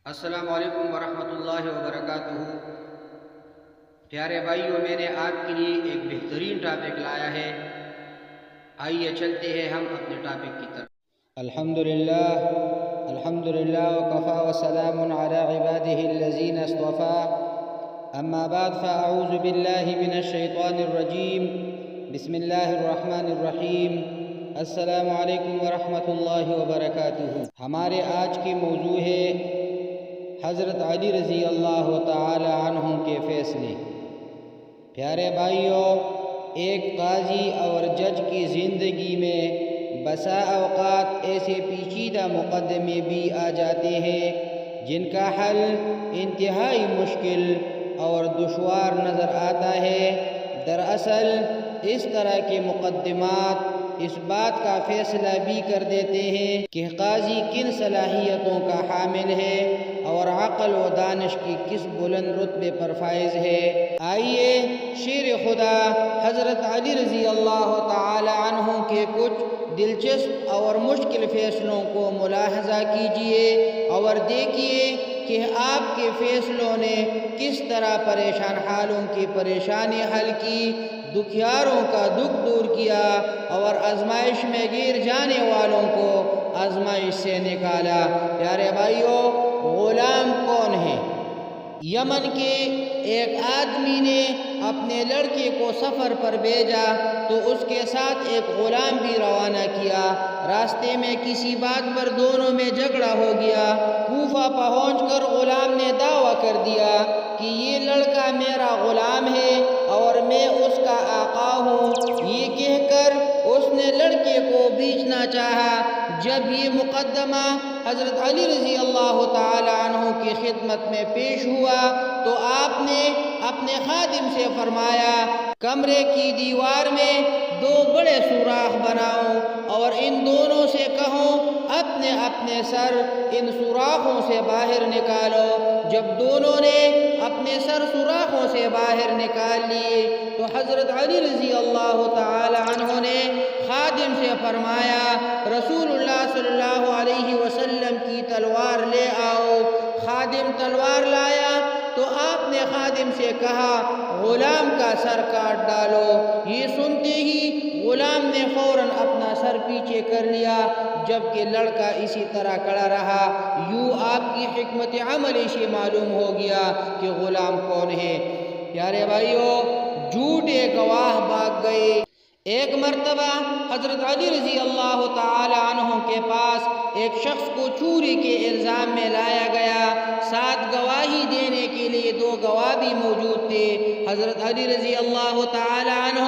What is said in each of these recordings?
السلام علیکم ورحمۃ اللہ وبرکاتہ۔ پیارے بھائیوں، میں نے آپ کے لیے ایک بہترین ٹاپک لایا ہے۔ آئیے چلتے ہیں ہم اپنے ٹاپک کی طرف۔ الحمدللہ وکفی وسلام علی عباده الذین اصطفی، اما بعد فاعوذ باللہ من الشیطان الرجیم، بسم اللہ الرحمن الرحیم۔ السلام علیکم ورحمۃ اللہ وبرکاتہ۔ ہمارے آج کی موضوع ہے حضرت علی رضی اللہ تعالی عنہ کے فیصلے۔ پیارے بھائیوں، ایک قاضی اور جج کی زندگی میں بسا اوقات ایسے پیچیدہ مقدمے بھی آ جاتے ہیں جن کا حل انتہائی مشکل اور دشوار نظر آتا ہے۔ دراصل اس طرح کے مقدمات اس بات کا فیصلہ بھی کر دیتے ہیں کہ قاضی کن صلاحیتوں کا حامل ہے اور عقل و دانش کی کس بلند رتبے پر فائز ہے۔ آئیے شیر خدا حضرت علی رضی اللہ تعالی عنہ کے کچھ دلچسپ اور مشکل فیصلوں کو ملاحظہ کیجئے اور دیکھیے کہ آپ کے فیصلوں نے کس طرح پریشان حالوں کی پریشانی حل کی، دکھیاروں کا دکھ دور کیا اور آزمائش میں گر جانے والوں کو آزمائش سے نکالا۔ پیارے بھائیوں، غلام کون ہے؟ یمن کے ایک آدمی نے اپنے لڑکے کو سفر پر بھیجا تو اس کے ساتھ ایک غلام بھی روانہ کیا۔ راستے میں کسی بات پر دونوں میں جھگڑا ہو گیا۔ کوفہ پہنچ کر غلام نے دعویٰ کر دیا کہ یہ لڑکا میرا غلام ہے اور میں اس کا آقا ہوں۔ یہ کہہ کر اس نے لڑکے کو بیچنا چاہا۔ جب یہ مقدمہ حضرت علی رضی اللہ تعالی عنہ کی خدمت میں پیش ہوا تو آپ نے اپنے خادم سے فرمایا، کمرے کی دیوار میں 2 بڑے سوراخ بناؤ اور ان دونوں سے کہو اپنے اپنے سر ان سوراخوں سے باہر نکالو۔ جب دونوں نے اپنے سر سوراخوں سے باہر نکال لیے تو حضرت علی رضی اللہ تعالی عنہ نے خادم سے فرمایا، رسول اللہ صلی اللہ علیہ وسلم کی تلوار لے آؤ۔ خادم تلوار لایا تو آپ نے خادم سے کہا، غلام کا سر کاٹ ڈالو۔ یہ سنتے ہی غلام نے فوراً اپنا سر پیچھے کر لیا، جبکہ لڑکا اسی طرح کھڑا رہا۔ یوں آپ کی حکمت عملی سے معلوم ہو گیا کہ غلام کون ہے۔ پیارے بھائیوں، جھوٹے گواہ بھاگ گئے۔ ایک مرتبہ حضرت علی رضی اللہ تعالی عنہ کے پاس ایک شخص کو چوری کے الزام میں لایا گیا۔ ساتھ گواہی دینے کے لیے 2 گواہ بھی موجود تھے۔ حضرت علی رضی اللہ تعالی عنہ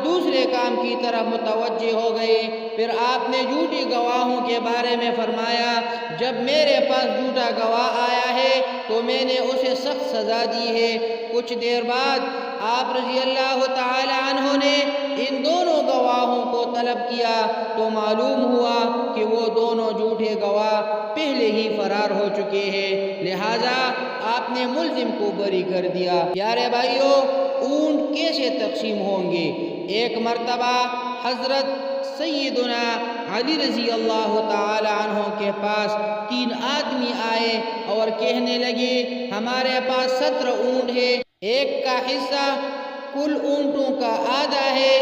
دوسرے کام کی طرف متوجہ ہو گئے۔ پھر آپ نے جھوٹی گواہوں کے بارے میں فرمایا، جب میرے پاس جھوٹا گواہ آیا ہے تو میں نے اسے سخت سزا دی ہے۔ کچھ دیر بعد آپ رضی اللہ تعالی عنہ نے ان دونوں گواہوں کو طلب کیا تو معلوم ہوا کہ وہ دونوں جھوٹے گواہ پہلے ہی فرار ہو چکے ہیں، لہٰذا آپ نے ملزم کو بری کر دیا۔ پیارے بھائیوں، اونٹ کیسے تقسیم ہوں گے؟ ایک مرتبہ حضرت سیدنا علی رضی اللہ تعالی عنہ کے پاس 3 آدمی آئے اور کہنے لگے، ہمارے پاس 17 اونٹ ہے، ایک کا حصہ کل اونٹوں کا آدھا ہے،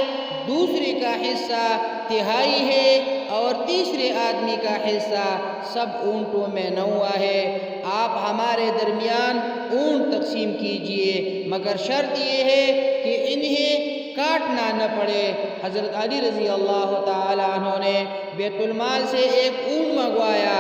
دوسرے کا حصہ تہائی ہے اور تیسرے آدمی کا حصہ سب اونٹوں میں 9 ہے۔ آپ ہمارے درمیان اونٹ تقسیم کیجئے، مگر شرط یہ ہے کہ انہیں کاٹنا نہ پڑے۔ حضرت علی رضی اللہ تعالی عنہ نے بیت المال سے ایک اونٹ منگوایا۔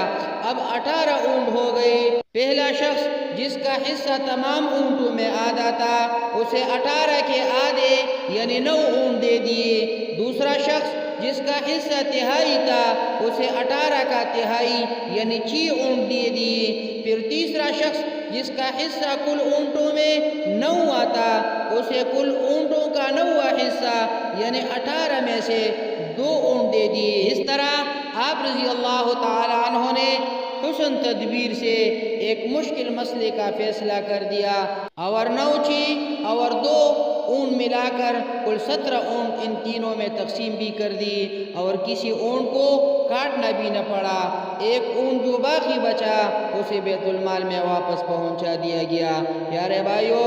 اب 18 اونٹ ہو گئے۔ پہلا شخص جس کا حصہ تمام اونٹوں میں آدھا تھا اسے 18 کے آدھے یعنی 9 اونٹ دے دیے۔ دوسرا شخص جس کا حصہ تہائی تھا اسے 18 کا تہائی یعنی 6 اونٹ دے دیے۔ پھر تیسرا شخص جس کا حصہ کل اونٹوں میں 9 تھا اسے کل اونٹوں کا 9واں حصہ یعنی 18 میں سے 2 اونٹ دے دیے۔ اس طرح آپ رضی اللہ تعالی عنہ نے حسن تدبیر سے ایک مشکل مسئلے کا فیصلہ کر دیا اور 9 6 اور 2 اون ملا کر کل 17 اونٹ ان تینوں میں تقسیم بھی کر دی اور کسی اونٹ کو کاٹنا بھی نہ پڑا۔ ایک اونٹ جو باقی بچا اسے بیت المال میں واپس پہنچا دیا گیا۔ پیارے بھائیو،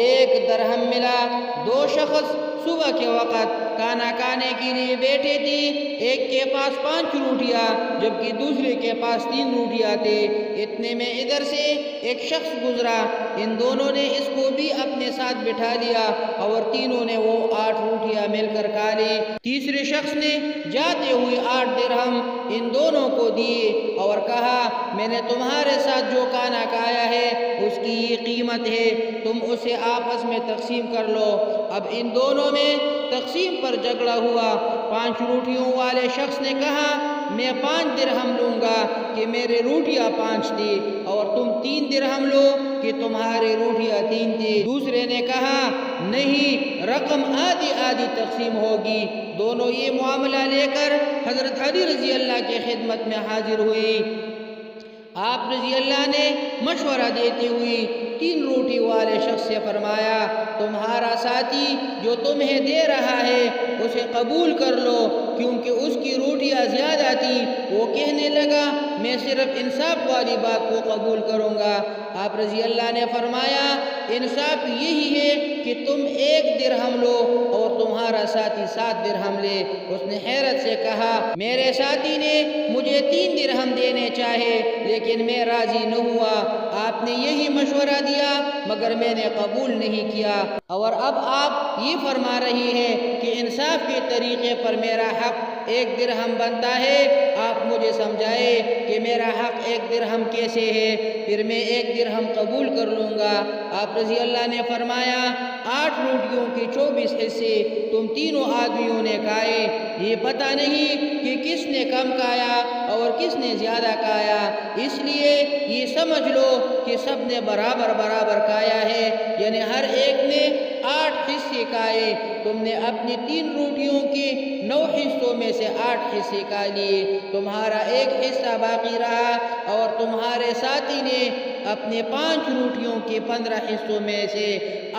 1 درہم ملا۔ 2 شخص صبح کے وقت کھانا کھانے کے لیے بیٹھے تھے، ایک کے پاس 5 روٹیاں جبکہ دوسرے کے پاس 3 روٹیاں تھے۔ اتنے میں ادھر سے ایک شخص گزرا، ان دونوں نے اس کو بھی اپنے ساتھ بٹھا لیا اور تینوں نے وہ 8 روٹیاں مل کر کھا لی۔ تیسرے شخص نے جاتے ہوئے 8 درہم ان دونوں کو دیے اور کہا میں نے تمہارے ساتھ جو کھانا کھایا ہے اس کی یہ قیمت ہے، تم اسے آپس میں تقسیم کر لو۔ اب ان دونوں میں تقسیم پر جھگڑا ہوا۔ 5 روٹیوں والے شخص نے کہا میں 5 درہم لوں گا کہ میرے روٹیاں 5 تھی، اور تم 3 درہم لو کہ تمہارے روٹیاں 3 تھی۔ دوسرے نے کہا نہیں، رقم آدھی آدھی تقسیم ہوگی۔ دونوں یہ معاملہ لے کر حضرت علی رضی اللہ کی خدمت میں حاضر ہوئی۔ آپ رضی اللہ نے مشورہ دیتے ہوئے 3 روٹی والے شخص سے فرمایا تمہارا ساتھی جو تمہیں دے رہا ہے اسے قبول کر لو، کیونکہ اس کی روٹیاں زیادہ تھی۔ وہ کہنے لگا میں صرف انصاف والی بات کو قبول کروں گا۔ آپ رضی اللہ نے فرمایا انصاف یہی ہے کہ تم 1 درہم لو اور تمہارا ساتھی 7 درہم لے۔ اس نے حیرت سے کہا میرے ساتھی نے مجھے 3 درہم دینے چاہے لیکن میں راضی نہ ہوا، آپ نے یہی مشورہ دیا مگر میں نے قبول نہیں کیا، اور اب آپ یہ فرما رہی ہیں کہ انصاف کے طریقے پر میرا حق 1 درہم بنتا ہے۔ آپ مجھے سمجھائے کہ میرا حق 1 درہم کیسے ہے، پھر میں 1 درہم قبول کر لوں گا۔ آپ رضی اللہ نے فرمایا 8 روٹیوں کے 24 حصے تم تینوں آدمیوں نے کھائے، یہ پتہ نہیں کہ کس نے کم کھایا اور کس نے زیادہ کھایا، اس لیے یہ سمجھ لو کہ سب نے برابر برابر کھایا ہے، یعنی ہر ایک نے 8 حصے کھائے۔ تم نے اپنی 3 روٹیوں کے 9 حصوں میں سے 8 حصے کھا لیے، تمہارا 1 حصہ باقی رہا، اور تمہارے ساتھی نے اپنے 5 روٹیوں کے 15 حصوں میں سے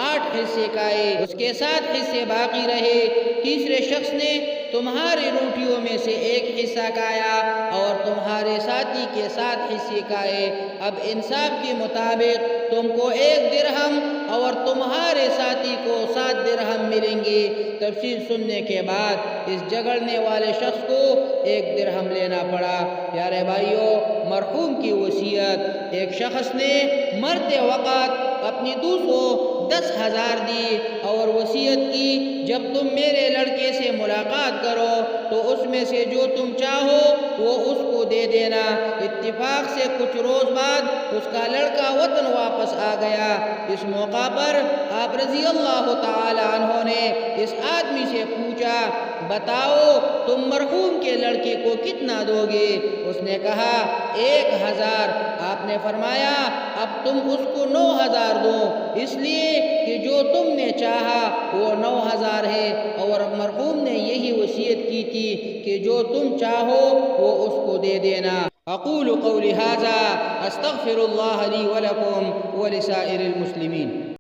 8 حصے کھائے، اس کے 7 حصے باقی رہے۔ تیسرے شخص نے تمہاری روٹیوں میں سے 1 حصہ کھایا اور تمہارے ساتھی کے 7 حصے کھائے۔ اب انصاف کے مطابق تم کو 1 درہم اور تمہارے ساتھی کو 7 درہم ملیں گے۔ تفصیل سننے کے بعد اس جھگڑنے والے شخص کو 1 درہم لینا پڑا۔ پیارے بھائیو، مرحوم کی وصیت، ایک شخص نے مرتے وقت اپنی دوست کو 10,000 دی اور وصیت کی جب تم میرے لڑکے سے ملاقات کرو تو اس میں سے جو تم چاہو وہ اس کو دے دینا۔ اتفاق سے کچھ روز بعد اس کا لڑکا وطن واپس آ گیا۔ اس موقع پر آپ رضی اللہ تعالی عنہ نے اس آدمی سے پوچھا بتاؤ تم مرحوم کے لڑکے کو کتنا دو گے؟ اس نے کہا 1,000۔ آپ نے فرمایا اب تم اس کو 9,000 دو، اس لیے کہ جو تم نے چاہا وہ 9,000 ہے، اور مرحوم نے یہی وصیت کی تھی کہ جو تم چاہو وہ اس کو دے دینا۔ اقول قولی ھذا استغفر اللہ لی ولکم ولسائر المسلمین۔